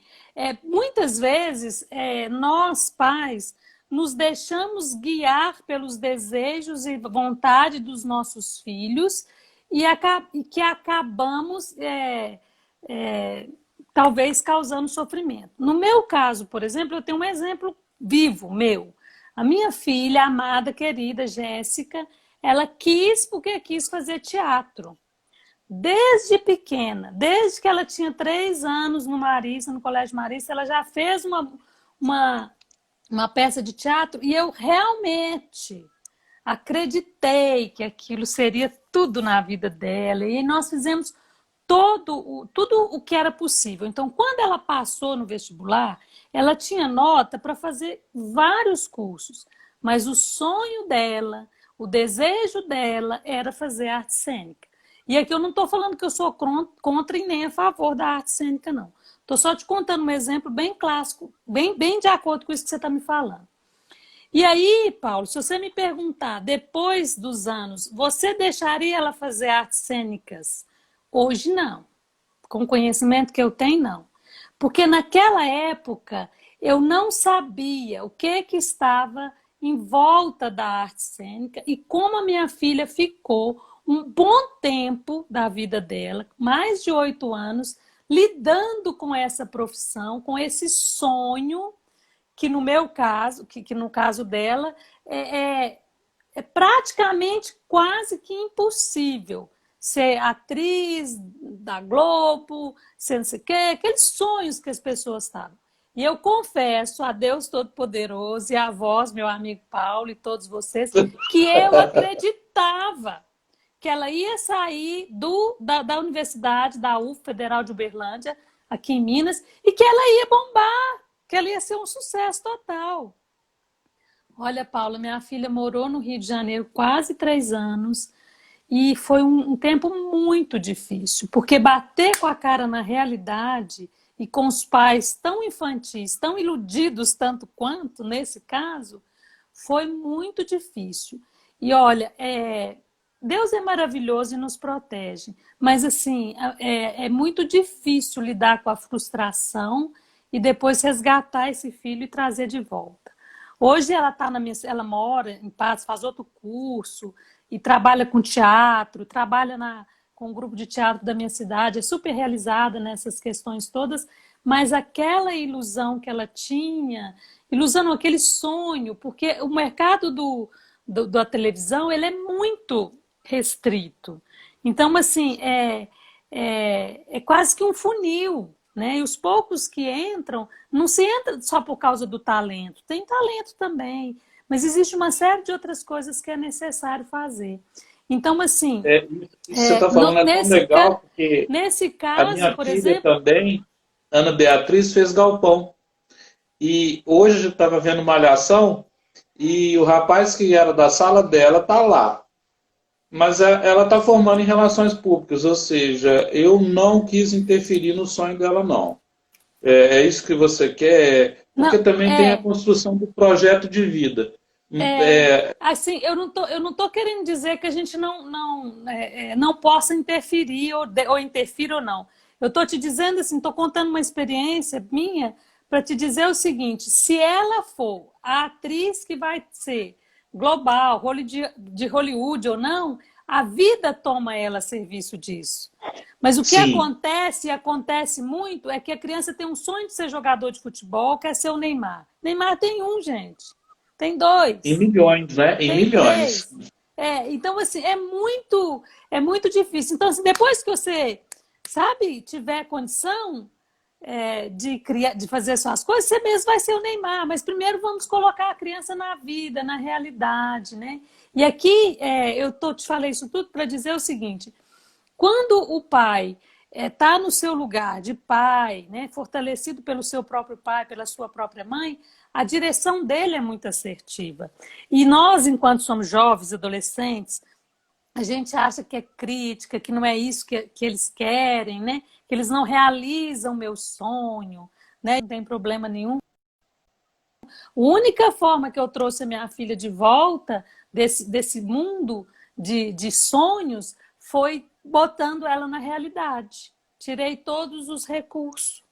muitas vezes nós, pais, nos deixamos guiar pelos desejos e vontade dos nossos filhos e que acabamos, talvez, causando sofrimento. No meu caso, por exemplo, eu tenho um exemplo vivo meu. A minha filha, amada, querida Jéssica, ela porque quis fazer teatro. Desde pequena, desde que ela tinha 3 anos no Marista, no Colégio Marista, ela já fez uma peça de teatro e eu realmente acreditei que aquilo seria tudo na vida dela. E nós fizemos tudo o que era possível. Então, quando ela passou no vestibular, ela tinha nota para fazer vários cursos, mas o sonho dela, o desejo dela era fazer arte cênica. E aqui eu não estou falando que eu sou contra e nem a favor da arte cênica, não. Estou só te contando um exemplo bem clássico, bem de acordo com isso que você está me falando. E aí, Paulo, se você me perguntar, depois dos anos, você deixaria ela fazer artes cênicas? Hoje não. Com o conhecimento que eu tenho, não. Porque naquela época eu não sabia o que estava em volta da arte cênica e como a minha filha ficou um bom tempo da vida dela, mais de 8 anos, lidando com essa profissão, com esse sonho, que no meu caso, que no caso dela, é praticamente quase que impossível ser atriz da Globo, ser não sei o quê, aqueles sonhos que as pessoas estavam. E eu confesso a Deus Todo-Poderoso e a vós, meu amigo Paulo e todos vocês, que eu acreditava que ela ia sair da Universidade, da UF Federal de Uberlândia, aqui em Minas, e que ela ia bombar, que ela ia ser um sucesso total. Olha, Paula, minha filha morou no Rio de Janeiro quase 3 anos e foi um tempo muito difícil, porque bater com a cara na realidade e com os pais tão infantis, tão iludidos tanto quanto, nesse caso, foi muito difícil. E olha, Deus é maravilhoso e nos protege, mas assim, é muito difícil lidar com a frustração e depois resgatar esse filho e trazer de volta. Hoje ela mora em Patos, faz outro curso e trabalha com teatro, trabalha com o grupo de teatro da minha cidade, é super realizada nessas questões todas, mas aquela ilusão que ela tinha, ilusão, aquele sonho, porque o mercado da televisão ele é muito restrito. Então, assim, é quase que um funil, né? E os poucos que entram, não se entra só por causa do talento, tem talento também, mas existe uma série de outras coisas que é necessário fazer. Então, assim, Isso que você está falando é tão legal, porque nesse a caso, minha por filha exemplo, também, Ana Beatriz, fez galpão. E hoje eu estava vendo Malhação e o rapaz que era da sala dela está lá. Mas ela está formando em relações públicas, ou seja, eu não quis interferir no sonho dela, não. É isso que você quer, porque não, também tem a construção do projeto de vida. assim, eu não tô querendo dizer que a gente não possa interferir ou interfira ou não. Eu tô te dizendo assim, tô contando uma experiência minha para te dizer o seguinte: se ela for a atriz que vai ser global, de Hollywood ou não, a vida toma ela a serviço disso. Mas o que Sim, acontece, e acontece muito, é que a criança tem um sonho de ser jogador de futebol, quer ser o Neymar. Neymar tem um, gente. Tem em dois. milhões, né? Em Tem milhões. três. Então, assim, é muito difícil. Então, assim, depois que você, sabe, tiver condição de criar, de fazer suas coisas, você mesmo vai ser o Neymar. Mas primeiro vamos colocar a criança na vida, na realidade, né? E aqui te falei isso tudo para dizer o seguinte: quando o pai está no seu lugar de pai, né, fortalecido pelo seu próprio pai, pela sua própria mãe, a direção dele é muito assertiva. E nós, enquanto somos jovens, adolescentes, a gente acha que é crítica, que não é isso que eles querem, né? Que eles não realizam o meu sonho, né? Não tem problema nenhum. A única forma que eu trouxe a minha filha de volta desse mundo de sonhos foi botando ela na realidade. Tirei todos os recursos.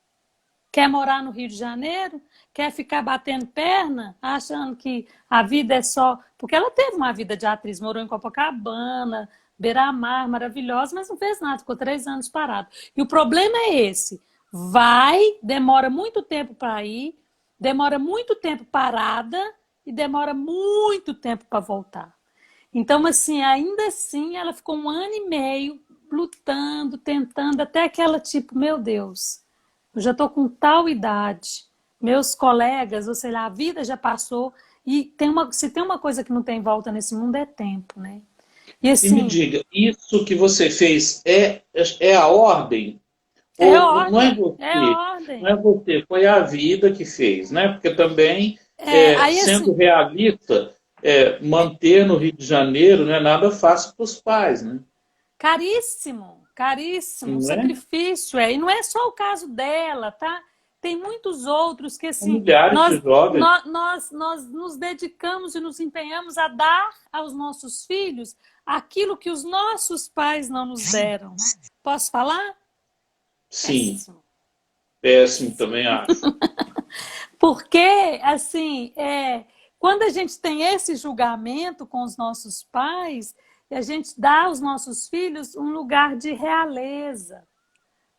Quer morar no Rio de Janeiro? Quer ficar batendo perna, achando que a vida é só... Porque ela teve uma vida de atriz, morou em Copacabana, beira-mar, maravilhosa, mas não fez nada, ficou 3 anos parado. E o problema é esse. Demora muito tempo para ir, demora muito tempo parada e demora muito tempo para voltar. Então, assim, ainda assim, ela ficou 1 ano e meio lutando, tentando, até que ela, tipo, meu Deus, eu já estou com tal idade, meus colegas, ou sei lá, a vida já passou, e se tem uma coisa que não tem volta nesse mundo é tempo, né? E E me assim, diga, isso que você fez é a ordem? é Ou não é ordem, é você? Não é ordem. você, foi a vida que fez, né? Porque também, Aí sendo assim, realista, manter no Rio de Janeiro não é nada fácil para os pais, né? caríssimo, caríssimo, um Não é? sacrifício, e não é só o caso dela, tá? Tem muitos outros que, São assim, milhares de jovens. nós nos dedicamos e nos empenhamos a dar aos nossos filhos aquilo que os nossos pais não nos deram. Posso falar? Sim, Péssimo. péssimo também acho. Porque, assim, quando a gente tem esse julgamento com os nossos pais, a gente dá aos nossos filhos um lugar de realeza,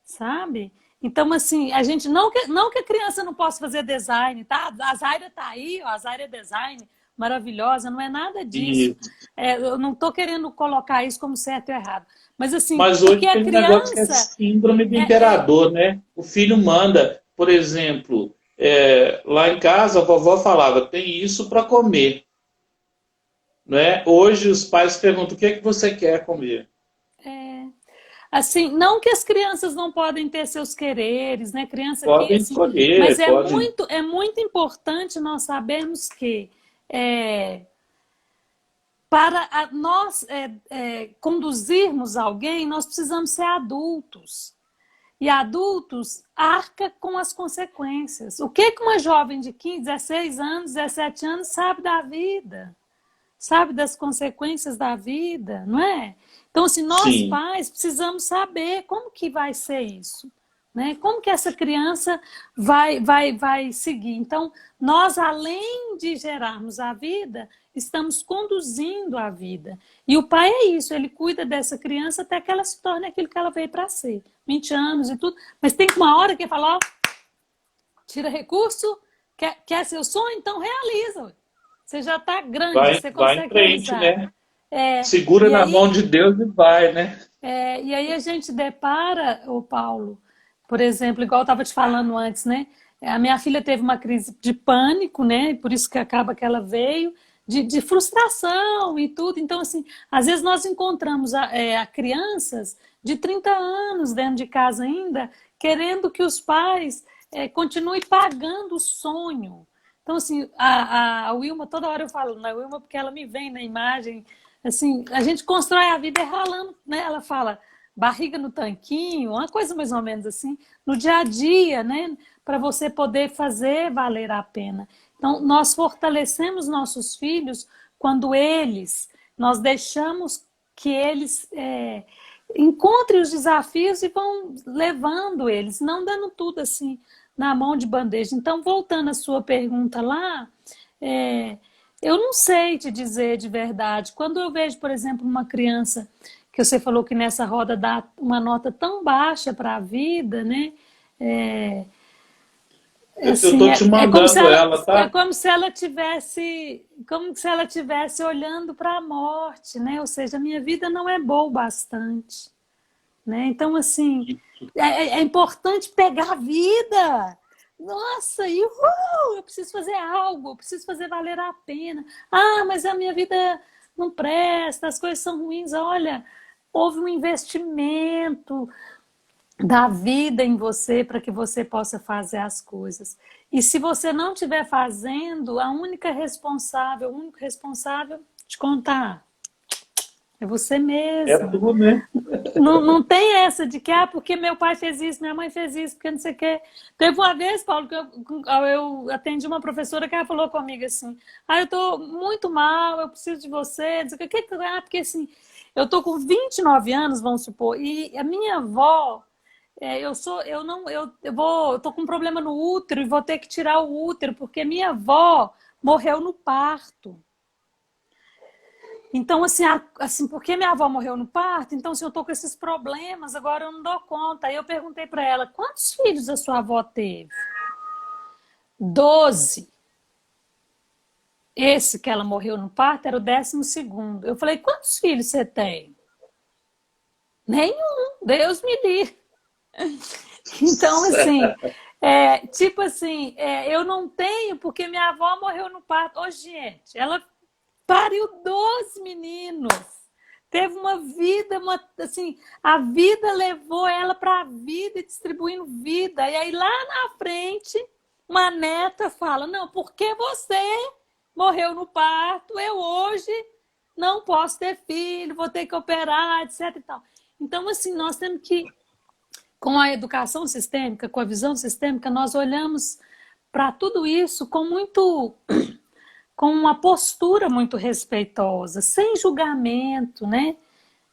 sabe? Então, assim, a gente não que a criança não possa fazer design, tá? A Zaira tá aí, ó, a Zaira é design, maravilhosa, não é nada disso. E, Eu não estou querendo colocar isso como certo ou errado. Mas, assim, mas porque hoje a tem um negócio que é criança síndrome do é, é, imperador, né? O filho manda, por exemplo, lá em casa a vovó falava, tem isso para comer. Né? Hoje os pais perguntam o que é que você quer comer. é assim, não que as crianças não podem ter seus quereres, né? Criança que Podem assim, mas escolher, podem. é muito importante nós sabermos que para nós conduzirmos alguém, nós precisamos ser adultos. E adultos arca com as consequências. O que uma jovem de 15, 16 anos, 17 anos sabe da vida? Sabe das consequências da vida, não é? Então, assim, nós Sim. pais precisamos saber como que vai ser isso, né? Como que essa criança vai seguir. Então, nós, além de gerarmos a vida, estamos conduzindo a vida. E o pai é isso, ele cuida dessa criança até que ela se torne aquilo que ela veio para ser. 20 anos e tudo. Mas tem uma hora que ele fala, ó, tira recurso, quer seu sonho? Então realiza. Você já está grande, você Vai em consegue frente, realizar. né? É, Segura e na mão aí, de Deus e vai, né? e aí a gente depara, o Paulo, por exemplo, igual eu estava te falando antes, né? A minha filha teve uma crise de pânico, né? Por isso que acaba que ela veio. de frustração e tudo. Então, assim, às vezes nós encontramos a crianças de 30 anos dentro de casa ainda, querendo que os pais continuem pagando o sonho. Então, assim, a Wilma, toda hora eu falo na Wilma porque ela me vem na imagem, assim, a gente constrói a vida ralando, né? Ela fala barriga no tanquinho, uma coisa mais ou menos assim, no dia a dia, né? Para você poder fazer valer a pena. Então, nós fortalecemos nossos filhos quando nós deixamos que eles encontrem os desafios e vão levando eles, não dando tudo assim na mão de bandeja. Então, voltando à sua pergunta lá, eu não sei te dizer de verdade. Quando eu vejo, por exemplo, uma criança que você falou que nessa roda dá uma nota tão baixa para a vida, né? Eu tô te mandando ela, tá? É como se ela tivesse olhando para a morte, né? Ou seja, a minha vida não é boa o bastante, né? Então, assim, é importante pegar a vida. Nossa, eu preciso fazer algo, eu preciso fazer valer a pena. Ah, mas a minha vida não presta, as coisas são ruins. Olha, houve um investimento da vida em você para que você possa fazer as coisas. E se você não estiver fazendo, o único responsável te contar é você mesmo. É tudo, né? Não tem essa de que, porque meu pai fez isso, minha mãe fez isso, porque não sei o quê. Teve uma vez, Paulo, que eu atendi uma professora que ela falou comigo assim, eu estou muito mal, eu preciso de você, não sei o quê. Porque assim, eu estou com 29 anos, vamos supor, e a minha avó, eu tô com um problema no útero e vou ter que tirar o útero, porque minha avó morreu no parto. Então, assim, porque minha avó morreu no parto, então, assim, eu tô com esses problemas, agora eu não dou conta. Aí eu perguntei para ela, quantos filhos a sua avó teve? 12. Esse que ela morreu no parto era o 12º. Eu falei, quantos filhos você tem? Nenhum, Deus me livre. Então, assim, tipo assim, eu não tenho porque minha avó morreu no parto. Ô, gente, ela pariu 12 meninos. Teve uma vida, assim, a vida levou ela para a vida e distribuindo vida. E aí lá na frente, uma neta fala, não, porque você morreu no parto, eu hoje não posso ter filho, vou ter que operar, etc e tal. Então, assim, nós temos que, com a educação sistêmica, com a visão sistêmica, nós olhamos para tudo isso com uma postura muito respeitosa, sem julgamento, né?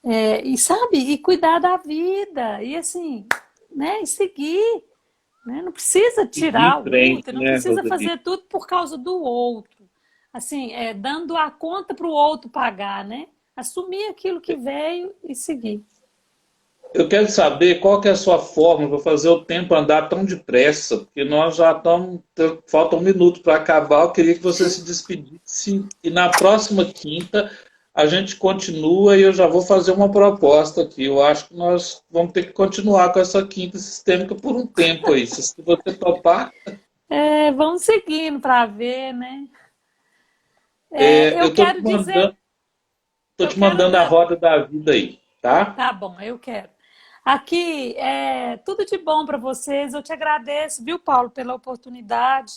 E cuidar da vida, e assim, né? E seguir, né? Não precisa tirar o útero, não precisa fazer tudo por causa do outro. Assim, dando a conta para o outro pagar, né? Assumir aquilo que veio e seguir. Eu quero saber qual que é a sua forma para fazer o tempo andar tão depressa, porque nós já estamos, falta 1 minuto para acabar. Eu queria que você se despedisse e na próxima quinta a gente continua e eu já vou fazer uma proposta aqui. Eu acho que nós vamos ter que continuar com essa quinta sistêmica por um tempo aí. Se você topar. Vamos seguindo para ver, né? Eu estou te mandando a roda da vida aí, tá? Tá bom, eu quero. Aqui, tudo de bom para vocês. Eu te agradeço, viu, Paulo, pela oportunidade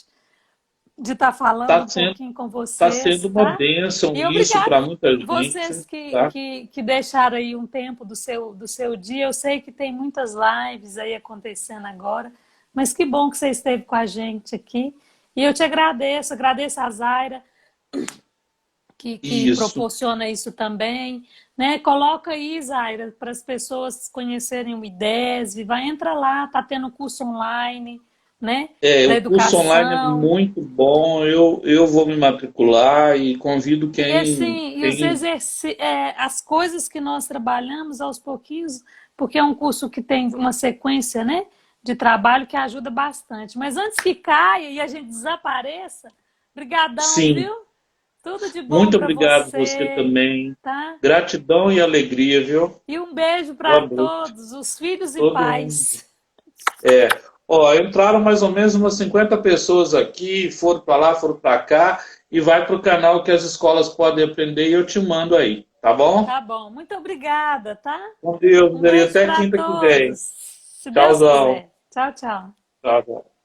de estar falando um pouquinho com vocês. Está sendo uma bênção isso para muita gente. Vocês que deixaram aí um tempo do seu dia. Eu sei que tem muitas lives aí acontecendo agora, mas que bom que você esteve com a gente aqui. E eu te agradeço a Zaira, que proporciona isso também, né? Coloca aí, Zaira, para as pessoas conhecerem o IDESV, entra lá, tá tendo curso online, né? O curso online é muito bom, eu vou me matricular e convido quem... as coisas que nós trabalhamos aos pouquinhos, porque é um curso que tem uma sequência, né, de trabalho que ajuda bastante. Mas antes que caia e a gente desapareça, brigadão, viu? Tudo de bom. Muito obrigado você também. Tá? Gratidão e alegria, viu? E um beijo para todos, os filhos e pais. Entraram mais ou menos umas 50 pessoas aqui, foram para lá, foram para cá. e vai para o canal que as escolas podem aprender e eu te mando aí, tá bom? Tá bom. Muito obrigada, tá? Com Deus, Um Daria. beijo Até para quinta que vem. todos. Se Deus Tchauzão. quiser. Tchau, tchau. Tchau, tchau.